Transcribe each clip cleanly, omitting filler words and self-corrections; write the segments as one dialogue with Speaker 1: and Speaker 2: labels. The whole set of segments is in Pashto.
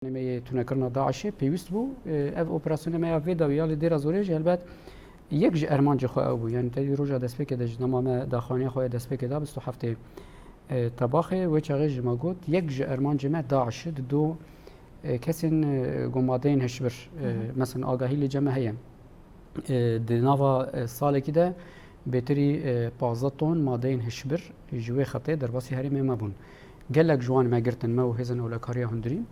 Speaker 1: نمی تونکرنا داعشی پیوست بو اف اپراسیون ما ویدا ویال دیر زوریج البته یک ج ارمان جخوا او بو یعنی تدی روزا دست پک دج نمام داخانی خو دست پک دا 27 طباخه و چاغج ما گوت یک ج ارمان جمع داعش دو کسین گمادین هشبر مثلا آگاهی لجمع هیم دناوا سال کده بهتری 15 تن مادین هشبر جوی خطه در باسی هری ما بون گلک جوان ما گرتن ما و هزن ولا کاریا هندرین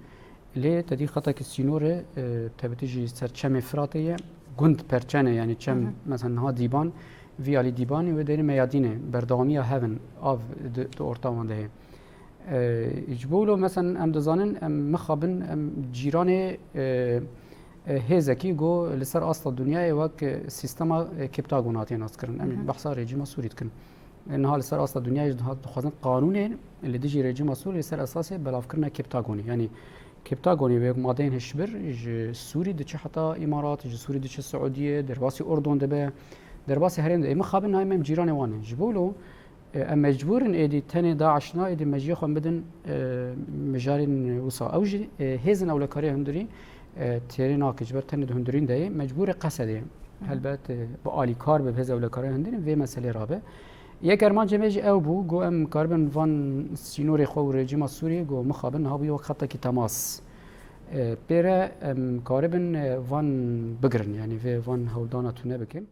Speaker 1: لی تدی خطا که سینوره تبتیجی سرچم فراتیه گند پرچنه یعنی چم مثلا ها دیبان ویالی دیبانی و داری میادینه بردامی هفن آف دو ارتاوانده اجبولو مثلا ام دزانن ام مخابن ام جیران هزکی گو لسر اصل دنیای وک سیستما کپتاگوناتی ناس کرن ام بحثا رژیم سورید کن انها لسر اصل دنیای خواستن قانونه اللي ديجي رژیم سوري لسر اساس بلاف کرنا کپتاگونی یعنی كبتاغوني و مادين هشبر سوري دچ حتى امارات سوري دچ السعوديه درباسي اردن دبه درباسي هرين اي مخابن هاي مم جيران وان جبولو ام مجبورن ايدي تاني داعشنا ايدي مجيخم بدن مجارين وصا اوجي هيزن اولا كاري هندري تيرينا كجبر تاني هندرين داي مجبور قصدي هلبت بالي كار به هز اولا كاري هندري في مساله رابه یک ارمان جمعی او بو گو ام کاربن وان سینوری خو رژیم سوری گو مخابن ها بی وقت کی تماس بره ام کاربن وان بگرن یعنی وان هولدانا تونه بکن